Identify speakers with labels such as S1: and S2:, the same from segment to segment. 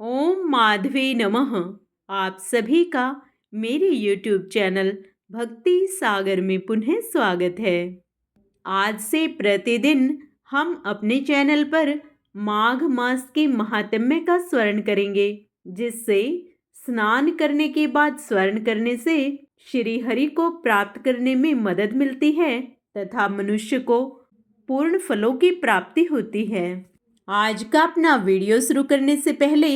S1: ओम माधवे नमः। आप सभी का मेरे YouTube चैनल भक्ति सागर में पुनः स्वागत है। आज से प्रतिदिन हम अपने चैनल पर माघ मास के महात्म्य का स्मरण करेंगे, जिससे स्नान करने के बाद स्मरण करने से श्री हरि को प्राप्त करने में मदद मिलती है तथा मनुष्य को पूर्ण फलों की प्राप्ति होती है। आज का अपना वीडियो शुरू करने से पहले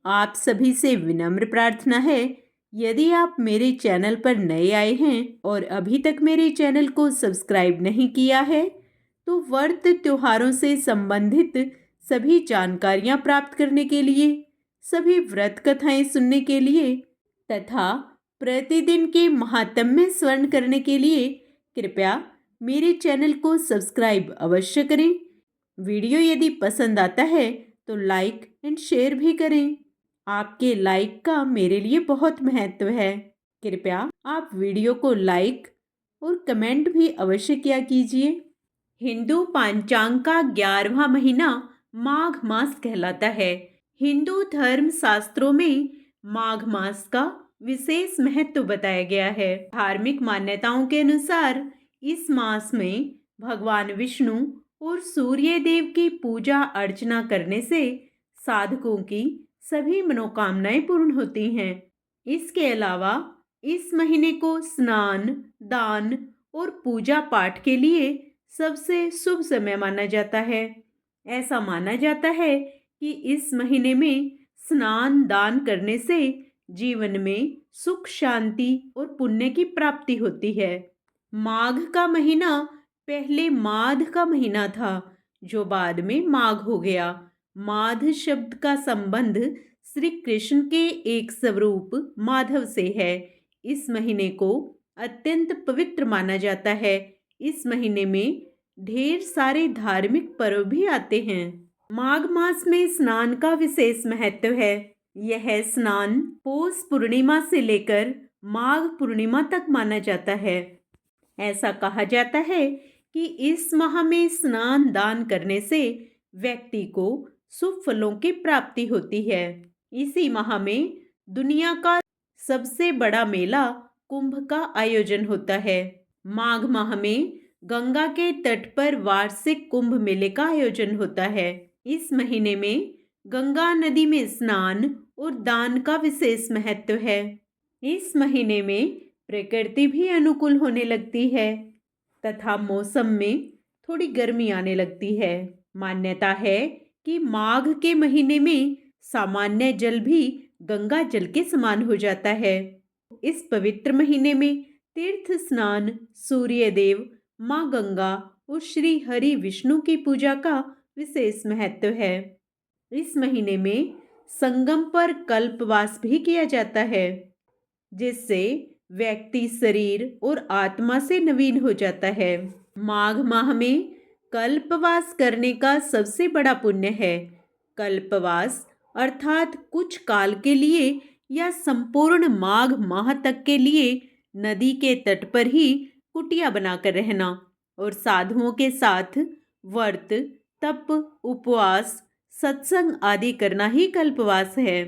S1: आप सभी से विनम्र प्रार्थना है, यदि आप मेरे चैनल पर नए आए हैं और अभी तक मेरे चैनल को सब्सक्राइब नहीं किया है, तो व्रत त्योहारों से संबंधित सभी जानकारियां प्राप्त करने के लिए, सभी व्रत कथाएं सुनने के लिए तथा प्रतिदिन के महात्म्य स्मरण करने के लिए कृपया मेरे चैनल को सब्सक्राइब अवश्य करें। वीडियो यदि पसंद आता है तो लाइक एंड शेयर भी करें। आपके लाइक का मेरे लिए बहुत महत्व है। कृपया आप वीडियो को लाइक और कमेंट भी अवश्य किया कीजिए। हिंदू पांचांग का 11वां महीना माघ मास कहलाता है। हिंदू धर्म शास्त्रों में माघ मास का विशेष महत्व बताया गया है। धार्मिक मान्यताओं के अनुसार इस मास में भगवान विष्णु और सूर्य देव की पूजा अर्चना करने से साधकों की सभी मनोकामनाएं पूर्ण होती हैं। इसके अलावा इस महीने को स्नान, दान और पूजा पाठ के लिए सबसे शुभ समय माना जाता है। ऐसा माना जाता है कि इस महीने में स्नान दान करने से जीवन में सुख, शांति और पुण्य की प्राप्ति होती है। माघ का महीना पहले माध का महीना था, जो बाद में माघ हो गया। माध शब्द का संबंध श्री कृष्ण के एक स्वरूप माधव से है। इस महीने को अत्यंत पवित्र माना जाता है। इस महीने में ढेर सारे धार्मिक पर्व भी आते हैं। माघ मास में स्नान का विशेष महत्व है। यह स्नान पौष पूर्णिमा से लेकर माघ पूर्णिमा तक माना जाता है। ऐसा कहा जाता है कि इस माह में स्नान दान करने से व्यक्ति को शुभ फलों की प्राप्ति होती है। इसी माह में दुनिया का सबसे बड़ा मेला कुंभ का आयोजन होता है। माघ माह में गंगा के तट पर वार्षिक कुंभ मेले का आयोजन होता है। इस महीने में गंगा नदी में स्नान और दान का विशेष महत्व है। इस महीने में प्रकृति भी अनुकूल होने लगती है तथा मौसम में थोड़ी गर्मी आने लगती है। मान्यता है कि माघ के महीने में सामान्य जल भी गंगा जल के समान हो जाता है। इस पवित्र महीने में तीर्थ स्नान, सूर्य देव, माँ गंगा और श्री हरि विष्णु की पूजा का विशेष महत्व है। इस महीने में संगम पर कल्पवास भी किया जाता है, जिससे व्यक्ति शरीर और आत्मा से नवीन हो जाता है। माघ माह में कल्पवास करने का सबसे बड़ा पुण्य है। कल्पवास अर्थात कुछ काल के लिए या संपूर्ण माघ माह तक के लिए नदी के तट पर ही कुटिया बनाकर रहना और साधुओं के साथ व्रत, तप, उपवास, सत्संग आदि करना ही कल्पवास है।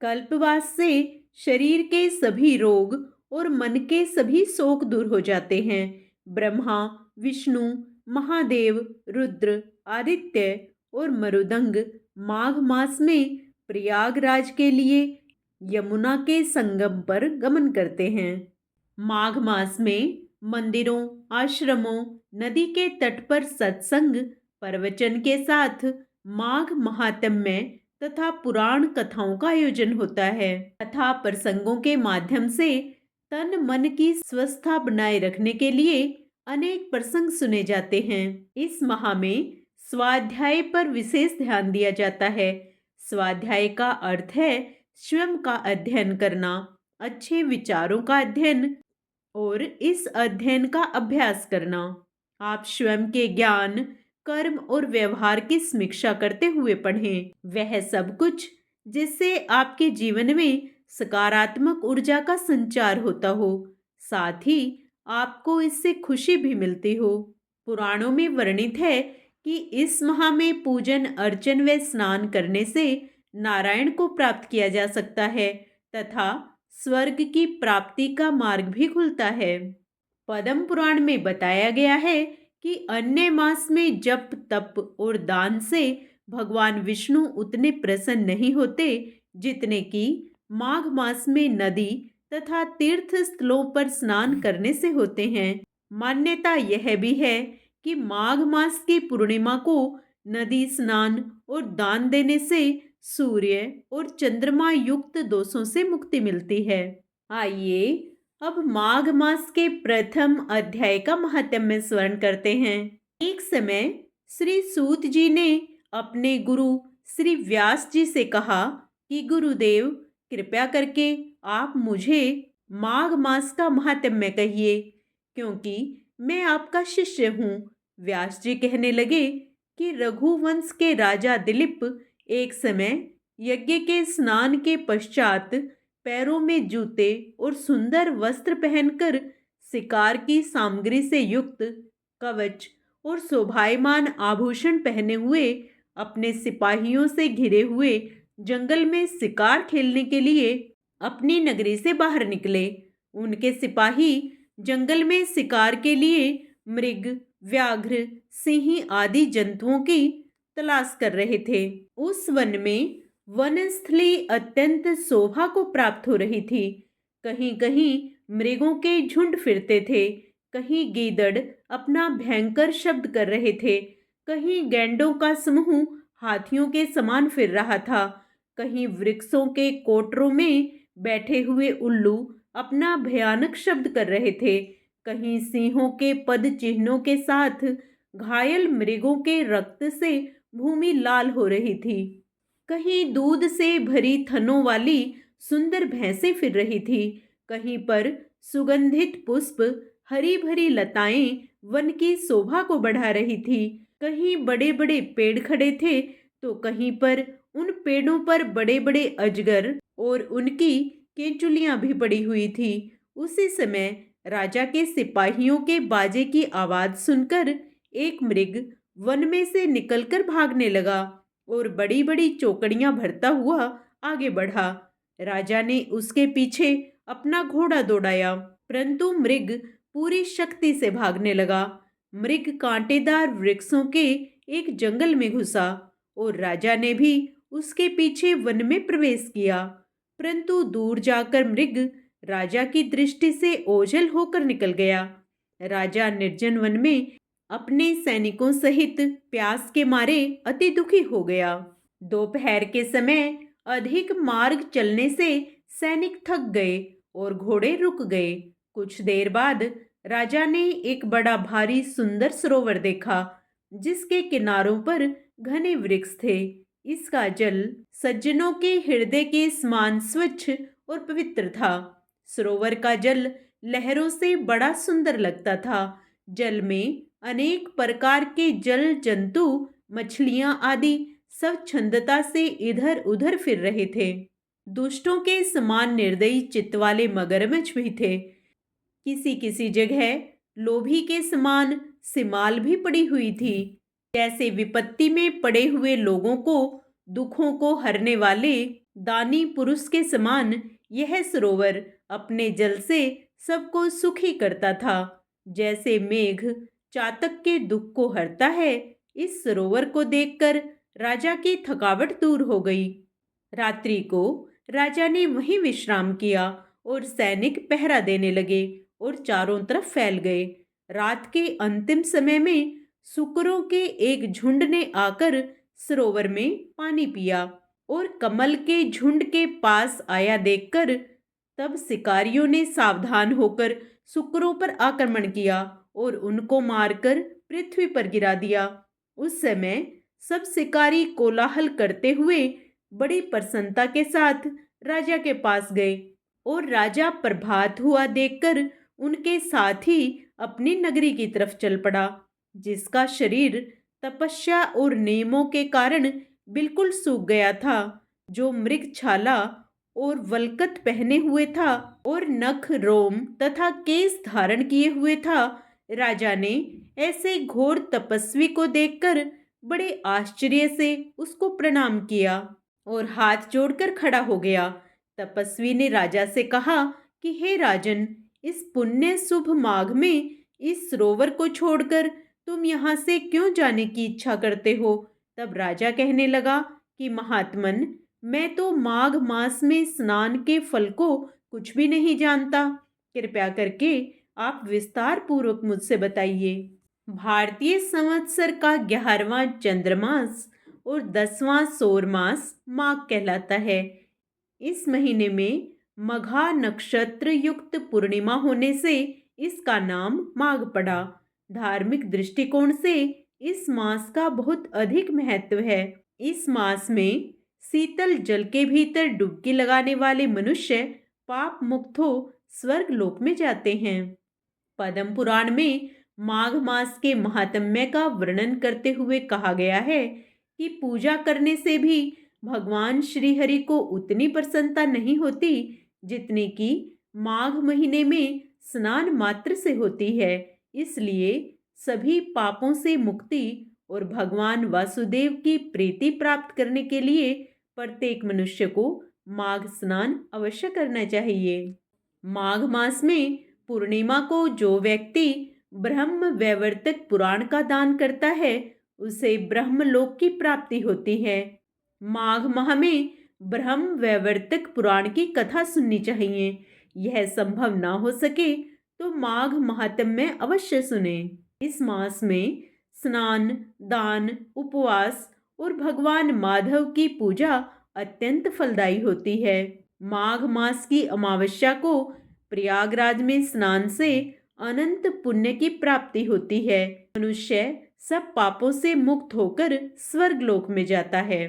S1: कल्पवास से शरीर के सभी रोग और मन के सभी शोक दूर हो जाते हैं। ब्रह्मा, विष्णु, महादेव, रुद्र, आदित्य और मरुदंग माघ मास में प्रयागराज के लिए यमुना के संगम पर गमन करते हैं। माघ मास में मंदिरों, आश्रमों, नदी के तट पर सत्संग, प्रवचन के साथ माघ महात्म्य तथा पुराण कथाओं का आयोजन होता है। कथा प्रसंगों के माध्यम से तन मन की स्वस्थता बनाए रखने के लिए अनेक प्रसंग सुने जाते हैं। इस माह में स्वाध्याय पर विशेष ध्यान दिया जाता है। स्वाध्याय का अर्थ है स्वयं का अध्ययन करना, अच्छे विचारों का अध्ययन और इस अध्ययन का अभ्यास करना। आप स्वयं के ज्ञान, कर्म और व्यवहार की समीक्षा करते हुए पढ़ें। वह सब कुछ जिससे आपके जीवन में सकारात्मक ऊर्जा का संचार होता हो, साथ ही आपको इससे खुशी भी मिलती हो। पुराणों में वर्णित है कि इस माह में पूजन, अर्चन व स्नान करने से नारायण को प्राप्त किया जा सकता है तथा स्वर्ग की प्राप्ति का मार्ग भी खुलता है। पद्म पुराण में बताया गया है कि अन्य मास में जप तप और दान से भगवान विष्णु उतने प्रसन्न नहीं होते जितने कि माघ मास में नदी तथा तीर्थ स्थलों पर स्नान करने से होते हैं। मान्यता यह भी है कि माघ मास की पूर्णिमा को नदी स्नान और दान देने से सूर्य और चंद्रमा युक्त दोषों से मुक्ति मिलती है। आइए अब माघ मास के प्रथम अध्याय का महात्म्य स्मरण करते हैं। एक समय श्री सूत जी ने अपने गुरु श्री व्यास जी से कहा कि गुरुदेव, कृपया करके आप मुझे माघ मास का महात्म्य कहिए, क्योंकि मैं आपका शिष्य हूँ। व्यास जी कहने लगे कि रघुवंश के राजा दिलीप एक समय यज्ञ के स्नान के पश्चात पैरों में जूते और सुंदर वस्त्र पहनकर शिकार की सामग्री से युक्त कवच और शोभायमान आभूषण पहने हुए अपने सिपाहियों से घिरे हुए जंगल में शिकार खेलने के लिए अपनी नगरी से बाहर निकले। उनके सिपाही जंगल में शिकार के लिए मृग, व्याघ्र, सिंह आदि जंतुओं की तलाश कर रहे थे। उस वन में वनस्थली अत्यंत शोभा को प्राप्त हो रही थी। कहीं कहीं मृगों के झुंड फिरते थे, कहीं गीदड़ अपना भयंकर शब्द कर रहे थे, कहीं गैंडों का समूह हाथियों के समान फिर रहा था, कहीं वृक्षों के कोटरों में बैठे हुए उल्लू अपना भयानक शब्द कर रहे थे, कहीं सिंहों के पद चिन्हों के साथ घायल मृगों के रक्त से भूमि लाल हो रही थी, कहीं दूध से भरी थनों वाली सुंदर भैंसें फिर रही थी, कहीं पर सुगंधित पुष्प, हरी भरी लताएं वन की शोभा को बढ़ा रही थी, कहीं बड़े बड़े पेड़ खड़े थे तो कहीं पर उन पेड़ों पर बड़े बड़े अजगर और उनकी केंचुलियां भी पड़ी हुई थी। उसी समय राजा के सिपाहियों के बाजे की आवाज सुनकर एक मृग वन में से निकलकर भागने लगा और बड़ी बड़ी चौकड़ियां भरता हुआ आगे बढ़ा। राजा ने उसके पीछे अपना घोड़ा दौड़ाया, परंतु मृग पूरी शक्ति से भागने लगा। मृग कांटेदार वृक्षों के एक जंगल में घुसा और राजा ने भी उसके पीछे वन में प्रवेश किया, परंतु दूर जाकर मृग राजा की दृष्टि से ओझल होकर निकल गया। राजा निर्जन वन में अपने सैनिकों सहित प्यास के मारे अति दुखी हो गया। दोपहर के समय अधिक मार्ग चलने से सैनिक थक गए और घोड़े रुक गए। कुछ देर बाद राजा ने एक बड़ा भारी सुंदर सरोवर देखा, जिसके किनारों पर घने वृक्ष थे। इसका जल सज्जनों के हृदय के समान स्वच्छ और पवित्र था। सरोवर का जल लहरों से बड़ा सुंदर लगता था। जल में अनेक प्रकार के जल जंतु, मछलियां आदि सब छंदता से इधर उधर फिर रहे थे। दुष्टों के समान निर्दयी चित्त वाले मगरमच्छ भी थे। किसी किसी जगह लोभी के समान सिमाल भी पड़ी हुई थी। जैसे विपत्ति में पड़े हुए लोगों को दुखों को हरने वाले दानी पुरुष के समान यह सरोवर अपने जल से सबको सुखी करता था। जैसे मेघ चातक के दुख को हरता है, इस सरोवर को देखकर राजा की थकावट दूर हो गई। रात्रि को राजा ने वहीं विश्राम किया और सैनिक पहरा देने लगे और चारों तरफ फैल गए। रात के अंतिम समय में सुकरों के एक झुंड ने आकर सरोवर में पानी पिया और कमल के झुंड के पास आया देखकर तब शिकारियों ने सावधान होकर सुकरों पर आक्रमण किया और उनको मारकर पृथ्वी पर गिरा दिया। उस समय सब शिकारी कोलाहल करते हुए बड़ी प्रसन्नता के साथ राजा के पास गए और राजा प्रभात हुआ देखकर उनके साथ ही अपनी नगरी की तरफ चल पड़ा, जिसका शरीर तपस्या और नियमों के कारण बिल्कुल सूख गया था, जो मृग छाला और वलकत पहने हुए था और नख, रोम तथा केस धारण किए हुए था। राजा ने ऐसे घोर तपस्वी को देखकर बड़े आश्चर्य से उसको प्रणाम किया। और हाथ जोड़कर खड़ा हो गया। तपस्वी ने राजा से कहा कि हे राजन, इस पुण्य शुभ माघ में इस सरोवर को छोड़कर तुम यहाँ से क्यों जाने की इच्छा करते हो? तब राजा कहने लगा कि महात्मन, मैं तो माघ मास में स्नान के फल को कुछ भी नहीं जानता। कृपया करके आप विस्तार पूर्वक मुझसे बताइए। भारतीय संवत्सर का 11वां चंद्रमास और 10वां सौर मास माघ कहलाता है। इस महीने में मघा नक्षत्र युक्त पूर्णिमा होने से इसका नाम माघ पड़ा। धार्मिक दृष्टिकोण से इस मास का बहुत अधिक महत्व है। इस मास में शीतल जल के भीतर डुबकी लगाने वाले मनुष्य पाप मुक्त हो स्वर्ग लोक में जाते हैं। पद्म पुराण में माघ मास के महात्म्य का वर्णन करते हुए कहा गया है कि पूजा करने से भी भगवान श्री हरि को उतनी प्रसन्नता नहीं होती जितनी कि माघ महीने में स्नान मात्र से होती है। इसलिए सभी पापों से मुक्ति और भगवान वासुदेव की प्रीति प्राप्त करने के लिए प्रत्येक मनुष्य को माघ स्नान अवश्य करना चाहिए। माघ मास में पूर्णिमा को जो व्यक्ति ब्रह्म वैवर्तक पुराण का दान करता है उसे ब्रह्मलोक की प्राप्ति होती है। माघ माह में ब्रह्म वैवर्तक पुराण की कथा सुननी चाहिए। यह संभव ना हो सके तो माघ महात्म्य अवश्य सुने। इस मास में स्नान, दान, उपवास और भगवान माधव की पूजा अत्यंत फलदायी होती है। माघ मास की अमावस्या को प्रयागराज में स्नान से अनंत पुण्य की प्राप्ति होती है। मनुष्य सब पापों से मुक्त होकर स्वर्ग लोक में जाता है।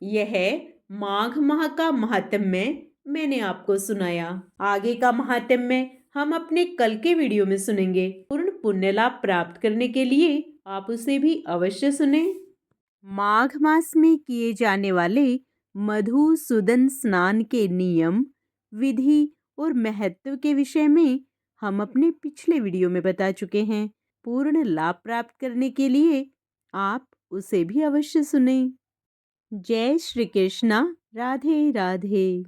S1: यह माघ माह का महात्म्य मैंने आपको सुनाया। आगे का महात्म्य हम अपने कल के वीडियो में सुनेंगे। पूर्ण पुण्य लाभ प्राप्त करने के लिए आप उसे भी अवश्य सुने। माघ मास में किए जाने वाले मधुसूदन स्नान के नियम, विधि और महत्व के विषय में हम अपने पिछले वीडियो में बता चुके हैं। पूर्ण लाभ प्राप्त करने के लिए आप उसे भी अवश्य सुनें। जय श्री कृष्णा। राधे राधे।